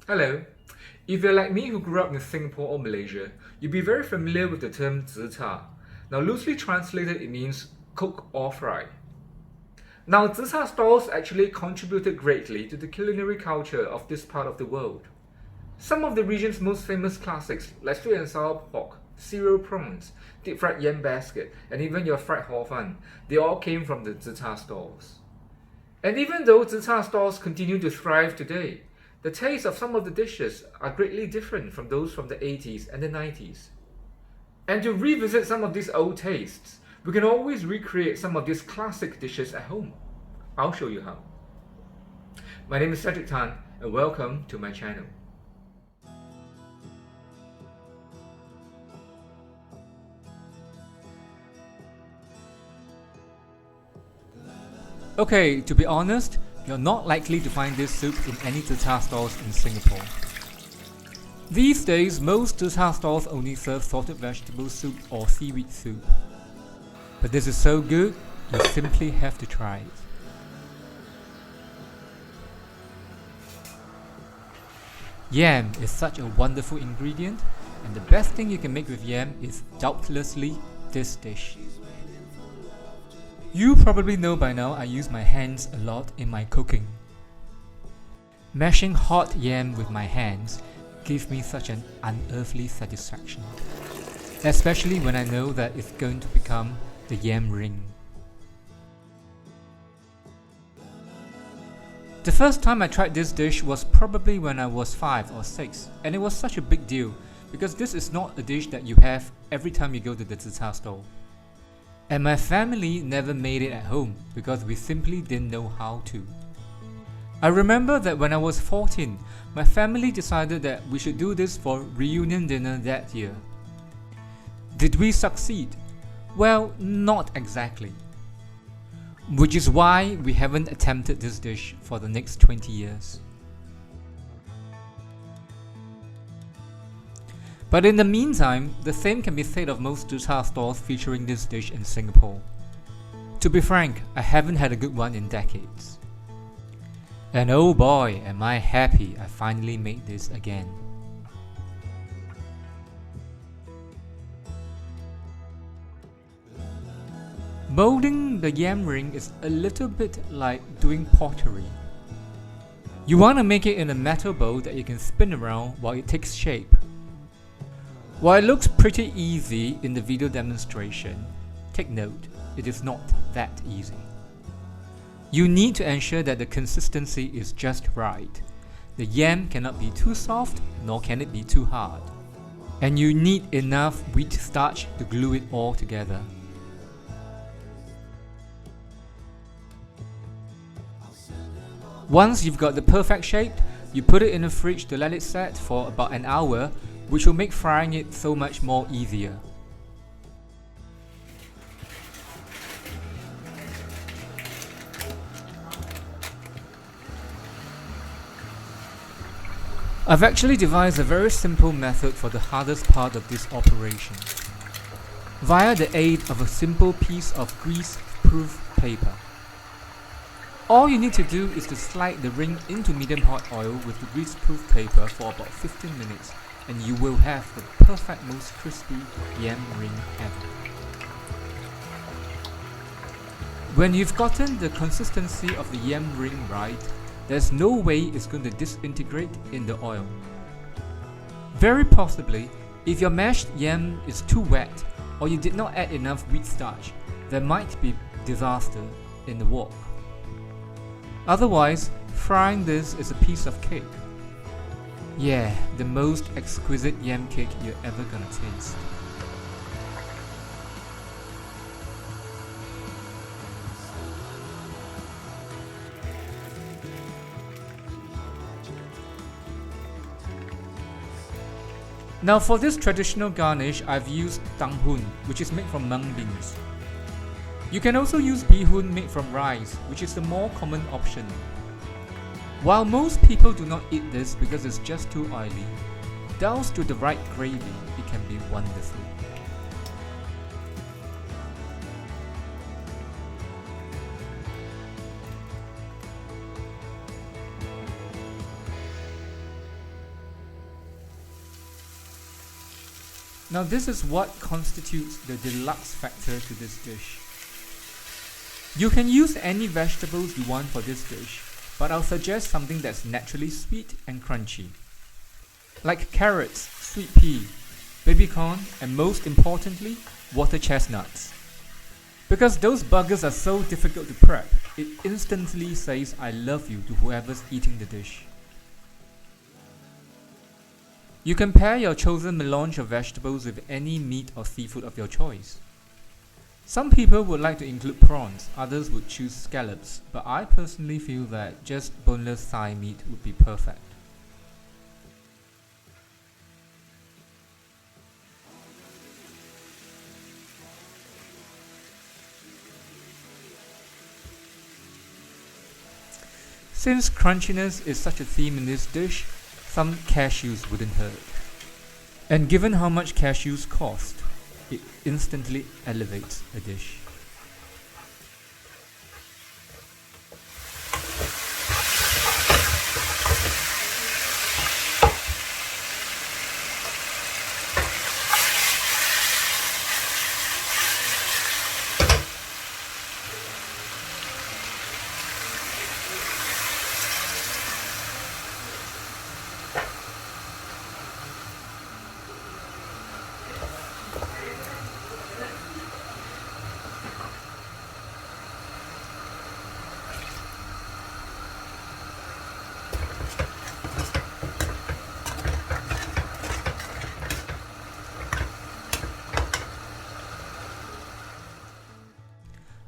Hello. If you're like me who grew up in Singapore or Malaysia, you'll be very familiar with the term Tze Char. Now loosely translated it means cook or fry. Now Tze Char stalls actually contributed greatly to the culinary culture of this part of the world. Some of the region's most famous classics like sweet and sour pork, cereal prawns, deep fried yam basket, and even your fried hor fun, they all came from the Tze Char stalls. And even though Tze Char stalls continue to thrive today, the taste of some of the dishes are greatly different from those from the 80s and the 90s. And to revisit some of these old tastes, we can always recreate some of these classic dishes at home. I'll show you how. My name is Cedric Tan and welcome to my channel. Okay, to be honest, you're not likely to find this soup in any Tze Char stalls in Singapore. These days, most Tze Char stalls only serve salted vegetable soup or seaweed soup. But this is so good, you simply have to try it. Yam is such a wonderful ingredient, and the best thing you can make with yam is doubtlessly this dish. You probably know by now I use my hands a lot in my cooking. Mashing hot yam with my hands gives me such an unearthly satisfaction, especially when I know that it's going to become the yam ring. The first time I tried this dish was probably when I was 5 or 6, and it was such a big deal because this is not a dish that you have every time you go to the Tze Char stall. And my family never made it at home because we simply didn't know how to. I remember that when I was 14, my family decided that we should do this for reunion dinner that year. Did we succeed? Well, not exactly. Which is why we haven't attempted this dish for the next 20 years. But in the meantime, the same can be said of most Tze Char stalls featuring this dish in Singapore. To be frank, I haven't had a good one in decades. And oh boy, am I happy I finally made this again. Molding the yam ring is a little bit like doing pottery. You want to make it in a metal bowl that you can spin around while it takes shape. While it looks pretty easy in the video demonstration, take note, it is not that easy. You need to ensure that the consistency is just right. The yam cannot be too soft, nor can it be too hard. And you need enough wheat starch to glue it all together. Once you've got the perfect shape, you put it in the fridge to let it set for about an hour, which will make frying it so much more easier. I've actually devised a very simple method for the hardest part of this operation. Via the aid of a simple piece of grease-proof paper. All you need to do is to slide the ring into medium hot oil with the grease-proof paper for about 15 minutes and you will have the perfect, most crispy yam ring ever. When you've gotten the consistency of the yam ring right, there's no way it's going to disintegrate in the oil. Very possibly, if your mashed yam is too wet or you did not add enough wheat starch, there might be disaster in the wok. Otherwise, frying this is a piece of cake. Yeah, the most exquisite yam cake you're ever gonna taste. Now for this traditional garnish, I've used tang hoon, which is made from mung beans. You can also use bee hoon made from rice, which is the more common option. While most people do not eat this because it's just too oily, doused with the right gravy, it can be wonderful. Now this is what constitutes the deluxe factor to this dish. You can use any vegetables you want for this dish, but I'll suggest something that's naturally sweet and crunchy. Like carrots, sweet pea, baby corn, and most importantly, water chestnuts. Because those buggers are so difficult to prep, it instantly says I love you to whoever's eating the dish. You can pair your chosen melange of vegetables with any meat or seafood of your choice. Some people would like to include prawns, others would choose scallops, but I personally feel that just boneless thigh meat would be perfect. Since crunchiness is such a theme in this dish, some cashews wouldn't hurt. And given how much cashews cost, it instantly elevates a dish.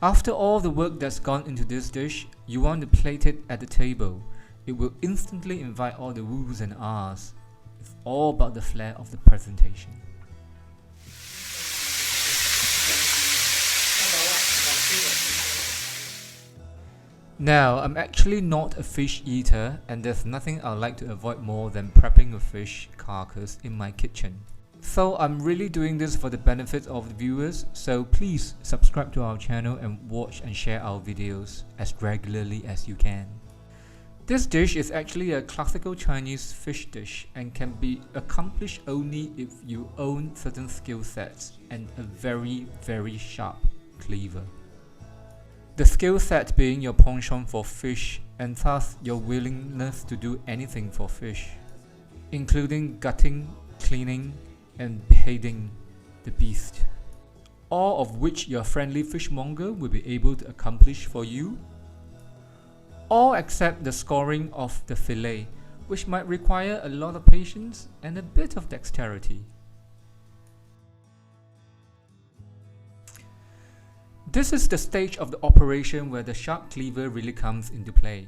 After all the work that's gone into this dish, you want to plate it at the table. It will instantly invite all the woos and ahs. It's all about the flair of the presentation. Now, I'm actually not a fish eater, and there's nothing I like to avoid more than prepping a fish carcass in my kitchen. So I'm really doing this for the benefit of the viewers, so please subscribe to our channel and watch and share our videos as regularly as you can. This dish is actually a classical Chinese fish dish and can be accomplished only if you own certain skill sets and a very sharp cleaver. The skill set being your penchant for fish and thus your willingness to do anything for fish, including gutting, cleaning, and beheading the beast, all of which your friendly fishmonger will be able to accomplish for you, all except the scoring of the fillet, which might require a lot of patience and a bit of dexterity. This is the stage of the operation where the sharp cleaver really comes into play.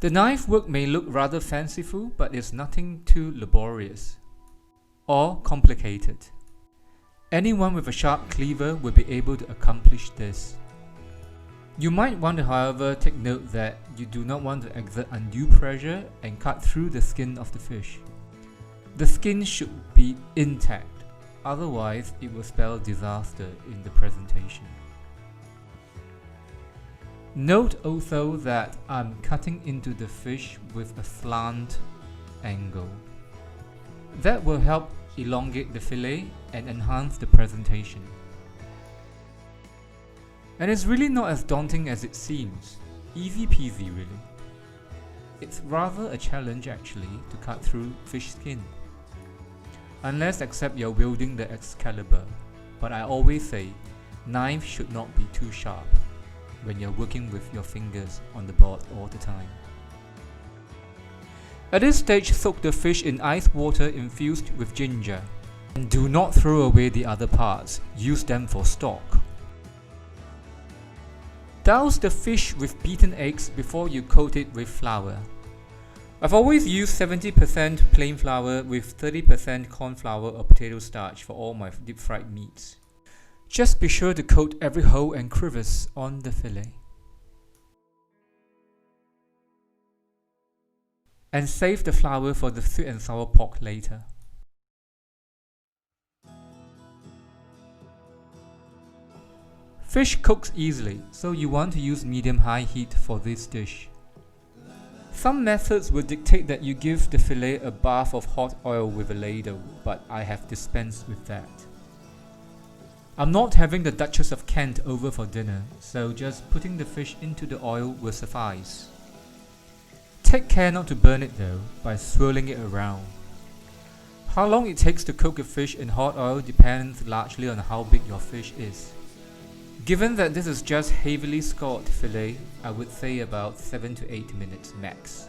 The knife work may look rather fanciful, but it's nothing too laborious or complicated. Anyone with a sharp cleaver will be able to accomplish this. You might want to, however, take note that you do not want to exert undue pressure and cut through the skin of the fish. The skin should be intact, otherwise it will spell disaster in the presentation. Note also that I'm cutting into the fish with a slant angle. That will help elongate the fillet and enhance the presentation. And it's really not as daunting as it seems. Easy peasy really. It's rather a challenge actually to cut through fish skin. Unless except you're wielding the Excalibur. But I always say, knives should not be too sharp when you're working with your fingers on the board all the time. At this stage, soak the fish in ice water infused with ginger. And do not throw away the other parts, use them for stock. Douse the fish with beaten eggs before you coat it with flour. I've always used 70% plain flour with 30% corn flour or potato starch for all my deep fried meats. Just be sure to coat every hole and crevice on the fillet. And save the flour for the sweet and sour pork later. Fish cooks easily, so you want to use medium-high heat for this dish. Some methods would dictate that you give the fillet a bath of hot oil with a ladle, but I have dispensed with that. I'm not having the Duchess of Kent over for dinner, so just putting the fish into the oil will suffice. Take care not to burn it though, by swirling it around. How long it takes to cook a fish in hot oil depends largely on how big your fish is. Given that this is just heavily scored fillet, I would say about 7 to 8 minutes max.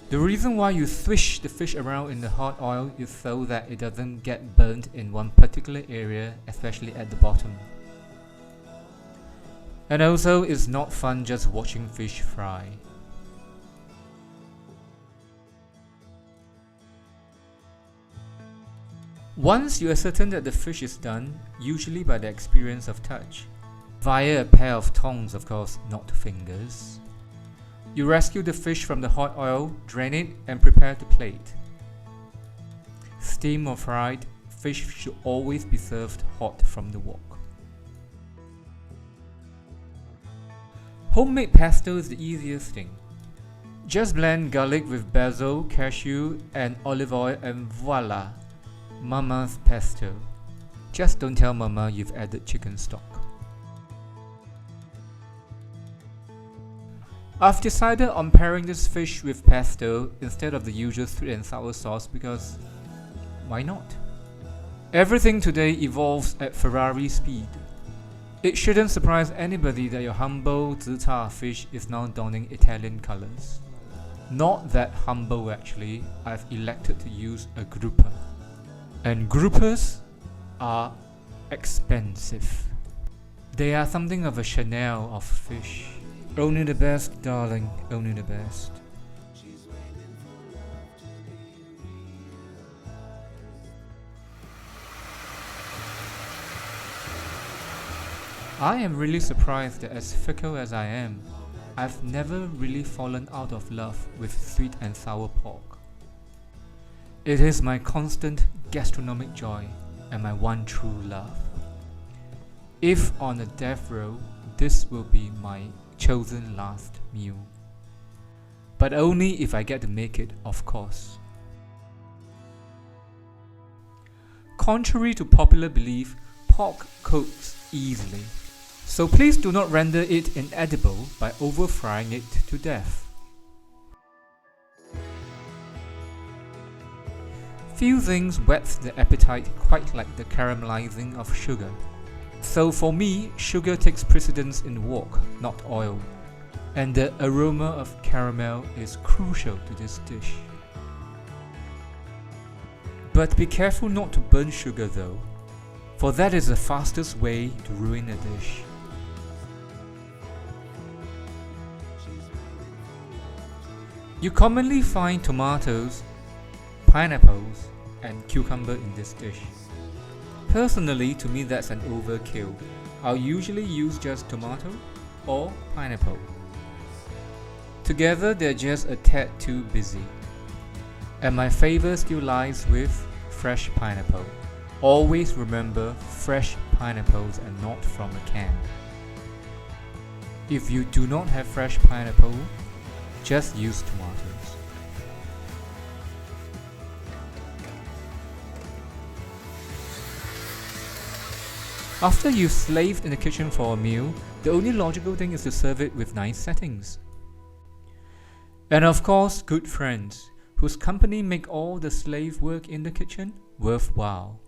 The reason why you swish the fish around in the hot oil is so that it doesn't get burnt in one particular area, especially at the bottom. And also, it's not fun just watching fish fry. Once you are certain that the fish is done, usually by the experience of touch, via a pair of tongs of course, not fingers, you rescue the fish from the hot oil, drain it and prepare to plate. Steamed or fried, fish should always be served hot from the wok. Homemade pesto is the easiest thing. Just blend garlic with basil, cashew and olive oil and voila! Mama's pesto. Just don't tell Mama you've added chicken stock. I've decided on pairing this fish with pesto instead of the usual sweet and sour sauce because why not? Everything today evolves at Ferrari speed. It shouldn't surprise anybody that your humble Tze Char fish is now donning Italian colors. Not that humble actually, I've elected to use a grouper. And groupers are expensive. They are something of a Chanel of fish. Only the best, darling, only the best. I am really surprised that as fickle as I am, I've never really fallen out of love with sweet and sour pork. It is my constant gastronomic joy and my one true love. If on a death row, this will be my chosen last meal. But only if I get to make it, of course. Contrary to popular belief, pork cooks easily. So please do not render it inedible by over-frying it to death. Few things whet the appetite quite like the caramelizing of sugar. So for me, sugar takes precedence in wok, not oil. And the aroma of caramel is crucial to this dish. But be careful not to burn sugar though, for that is the fastest way to ruin a dish. You commonly find tomatoes, pineapples and cucumber in this dish. Personally, to me that's an overkill. I'll usually use just tomato or pineapple. Together they're just a tad too busy. And my favour still lies with fresh pineapple. Always remember fresh pineapples and not from a can. If you do not have fresh pineapple, just use tomatoes. After you've slaved in the kitchen for a meal, the only logical thing is to serve it with nice settings. And of course, good friends, whose company make all the slave work in the kitchen worthwhile.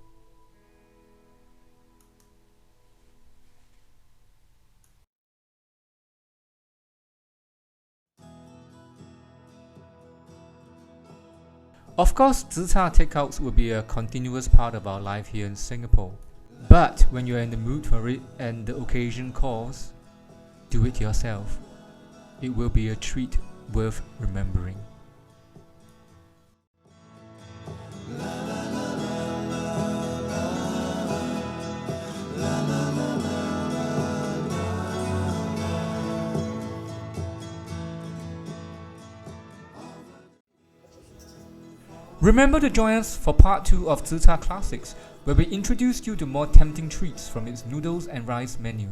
Of course, Tze Char takeouts will be a continuous part of our life here in Singapore. But when you are in the mood for it and the occasion calls, do it yourself. It will be a treat worth remembering. Remember to join us for part 2 of Tze Char Classics, where we introduced you to more tempting treats from its noodles and rice menu.